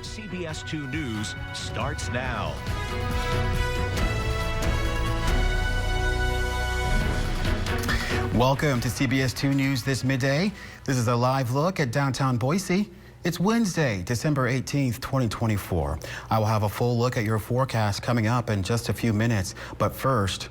CBS 2 News starts now. Welcome to CBS 2 News this midday. This is a live look at downtown Boise. It's Wednesday, December 18th, 2024. I will have a full look at your forecast coming up in just a few minutes. But first,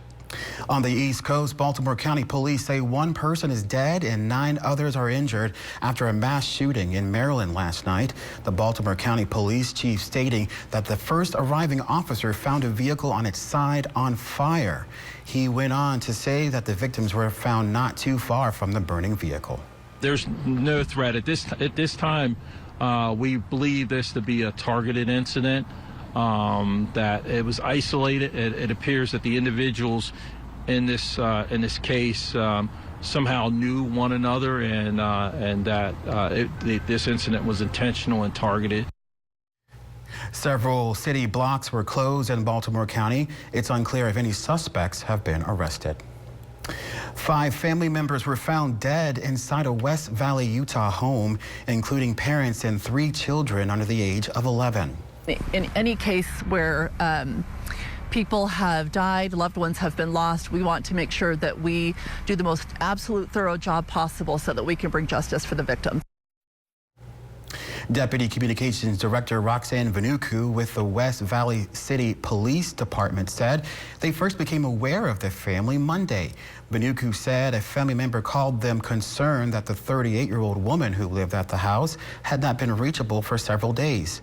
on the East Coast, Baltimore County police say one person is dead and 9 others are injured after a mass shooting in Maryland last night. The Baltimore County police chief stating that the first arriving officer found a vehicle on its side on fire. He went on to say that the victims were found not too far from the burning vehicle. There's no threat at this time. We believe this to be a targeted incident. That it was isolated. It appears that the individuals in this case somehow knew one another, and that this incident was intentional and targeted. Several city blocks were closed in Baltimore County. It's unclear if any suspects have been arrested. 5 family members were found dead inside a West Valley, Utah home, including parents and 3 children under the age of 11. In any case where people have died, loved ones have been lost, we want to make sure that we do the most absolute thorough job possible so that we can bring justice for the victims. Deputy Communications Director Roxanne Vanuku with the West Valley City Police Department said they first became aware of the family Monday. Vanuku said a family member called them concerned that the 38-year-old woman who lived at the house had not been reachable for several days.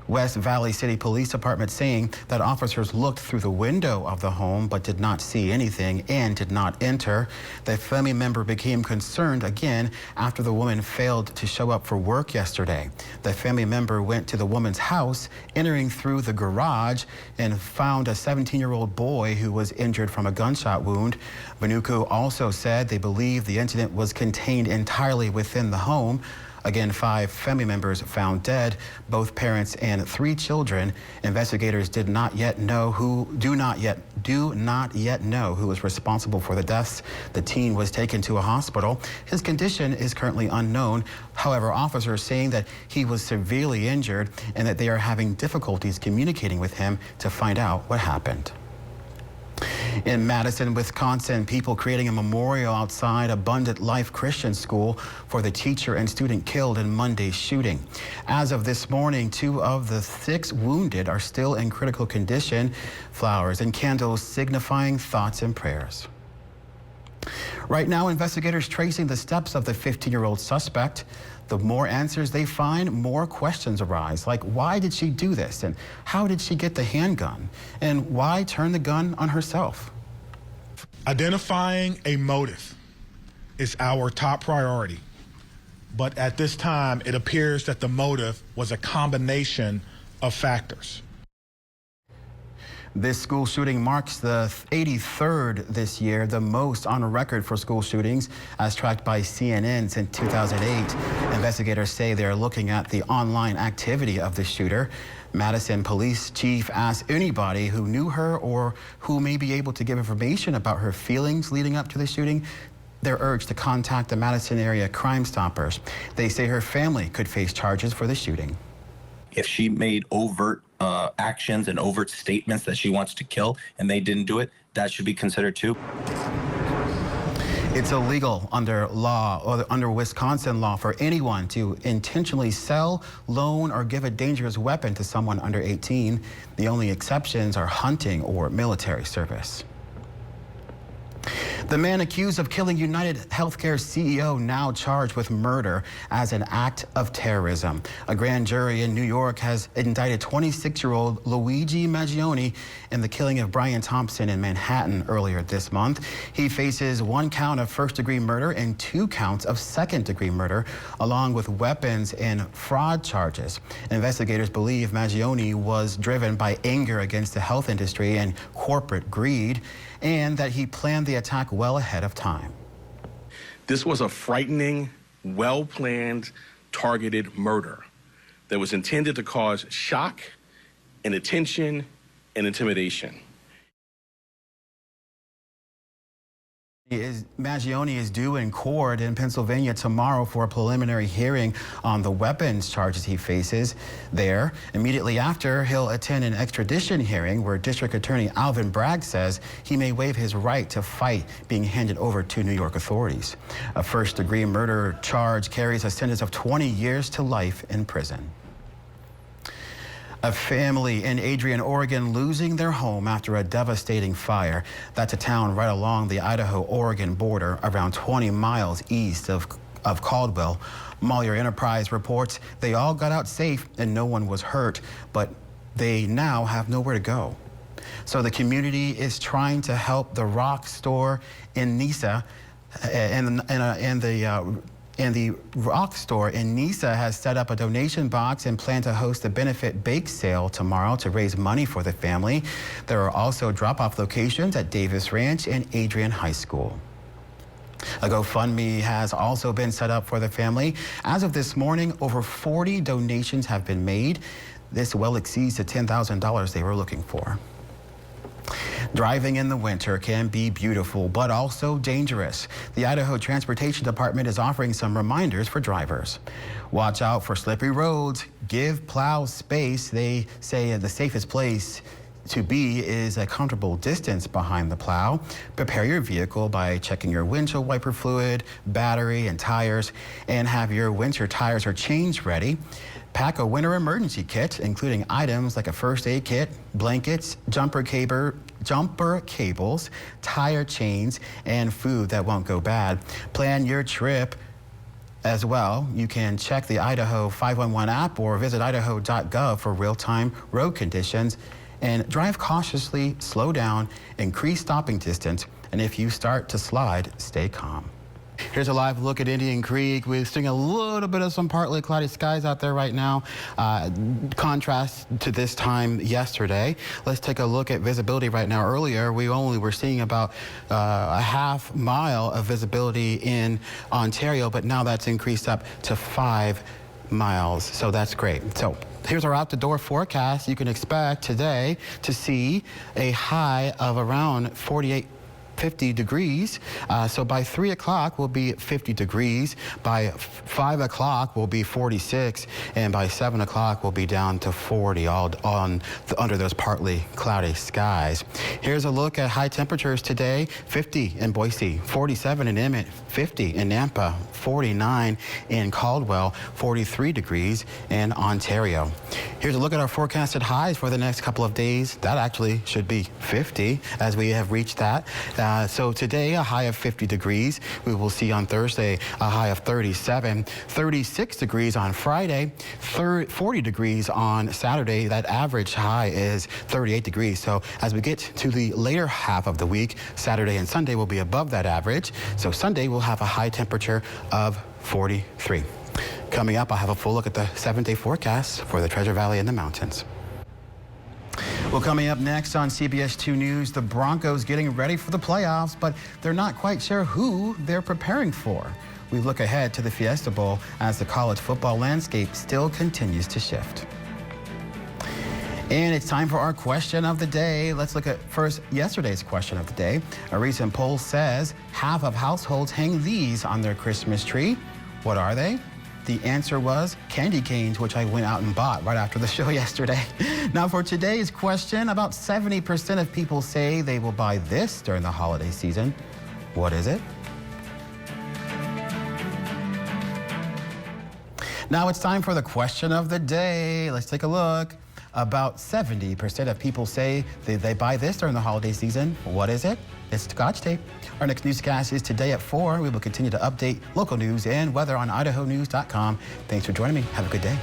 West Valley City Police Department saying that officers looked through the window of the home but did not see anything and did not enter. The family member became concerned again after the woman failed to show up for work yesterday. The family member went to the woman's house, entering through the garage, and found a 17-year-old boy who was injured from a gunshot wound. Vanuku also said they believe the incident was contained entirely within the home. Again, 5 family members found dead, both parents and 3 children. Investigators do not yet know who was responsible for the deaths. The teen was taken to a hospital. His condition is currently unknown. However, officers saying that he was severely injured and that they are having difficulties communicating with him to find out what happened. In Madison, Wisconsin, people creating a memorial outside Abundant Life Christian School for the teacher and student killed in Monday's shooting. As of this morning, 2 of the 6 wounded are still in critical condition. Flowers and candles signifying thoughts and prayers. Right now, investigators tracing the steps of the 15-year-old suspect. The more answers they find, more questions arise, like why did she do this, and how did she get the handgun, and why turn the gun on herself? Identifying a motive is our top priority, but at this time, it appears that the motive was a combination of factors. This school shooting marks the 83rd this year, the most on record for school shootings, as tracked by CNN since 2008. Investigators say they are looking at the online activity of the shooter. Madison Police Chief asked anybody who knew her or who may be able to give information about her feelings leading up to the shooting. They're urged to contact the Madison area Crime Stoppers. They say her family could face charges for the shooting. If she made overt actions and overt statements that she wants to kill and they didn't do it, that should be considered too. It's illegal under law or under Wisconsin law for anyone to intentionally sell, loan, or give a dangerous weapon to someone under 18. The only exceptions are hunting or military service. The man accused of killing United Healthcare CEO now charged with murder as an act of terrorism. A grand jury in New York has indicted 26-year-old Luigi Maggioni in the killing of Brian Thompson in Manhattan earlier this month. He faces 1 count of first-degree murder and 2 counts of second-degree murder, along with weapons and fraud charges. Investigators believe Maggioni was driven by anger against the health industry and corporate greed, and that he planned the attack well ahead of time. This was a frightening, well-planned, targeted murder that was intended to cause shock, inattention, and intimidation. Maggione is due in court in Pennsylvania tomorrow for a preliminary hearing on the weapons charges he faces there. Immediately after, he'll attend an extradition hearing where District Attorney Alvin Bragg says he may waive his right to fight being handed over to New York authorities. A first-degree murder charge carries a sentence of 20 years to life in prison. A family in Adrian, Oregon, losing their home after a devastating fire. That's a town right along the Idaho-Oregon border, around 20 miles east of Caldwell. Moyer Enterprise reports they all got out safe and no one was hurt, but they now have nowhere to go. So the community is trying to help the rock store in Nisa, and the rock store in Nisa has set up a donation box and plan to host a benefit bake sale tomorrow to raise money for the family. There are also drop-off locations at Davis Ranch and Adrian High School. A GoFundMe has also been set up for the family. As of this morning, over 40 donations have been made. This well exceeds the $10,000 they were looking for. Driving in the winter can be beautiful, but also dangerous. The Idaho Transportation Department is offering some reminders for drivers. Watch out for slippery roads. Give plows space. They say the safest place to be is a comfortable distance behind the plow. Prepare your vehicle by checking your windshield wiper fluid, battery, and tires, and have your winter tires or chains ready. Pack a winter emergency kit, including items like a first aid kit, blankets, jumper cables, tire chains, and food that won't go bad. Plan your trip as well. You can check the Idaho 511 app or visit idaho.gov for real-time road conditions. And drive cautiously, slow down, increase stopping distance, and if you start to slide, stay calm. Here's a live look at Indian Creek. We're seeing a little bit of some partly cloudy skies out there right now. Contrast to this time yesterday. Let's take a look at visibility right now. Earlier, we only were seeing about a half mile of visibility in Ontario, but now that's increased up to 5 miles. So that's great. So here's our out-the-door forecast. You can expect today to see a high of around 50 degrees. So by 3 o'clock we'll be at 50 degrees. By 5 o'clock we'll be 46, and by 7 o'clock we'll be down to 40, all under those partly cloudy skies. Here's a look at high temperatures today. 50 in Boise, 47 in Emmett, 50 in Nampa, 49 in Caldwell, 43 degrees in Ontario. Here's a look at our forecasted highs for the next couple of days. That actually should be 50 as we have reached that. So today, a high of 50 degrees. We will see on Thursday a high of 37, 36 degrees on Friday, 40 degrees on Saturday. That average high is 38 degrees. So as we get to the later half of the week, Saturday and Sunday will be above that average. So Sunday we'll have a high temperature of 43. Coming up, I'll have a full look at the 7-day forecast for the Treasure Valley and the mountains. Well, coming up next on CBS 2 News, the Broncos getting ready for the playoffs, but they're not quite sure who they're preparing for. We look ahead to the Fiesta Bowl as the college football landscape still continues to shift. And it's time for our question of the day. Let's look at first yesterday's question of the day. A recent poll says half of households hang these on their Christmas tree. What are they? The answer was candy canes, which I went out and bought right after the show yesterday. Now for today's question, about 70% of people say they will buy this during the holiday season. What is it? Now it's time for the question of the day. Let's take a look. About 70% of people say they buy this during the holiday season. What is it? It's Scotch tape. Our next newscast is today at 4. We will continue to update local news and weather on idahonews.com. Thanks for joining me. Have a good day.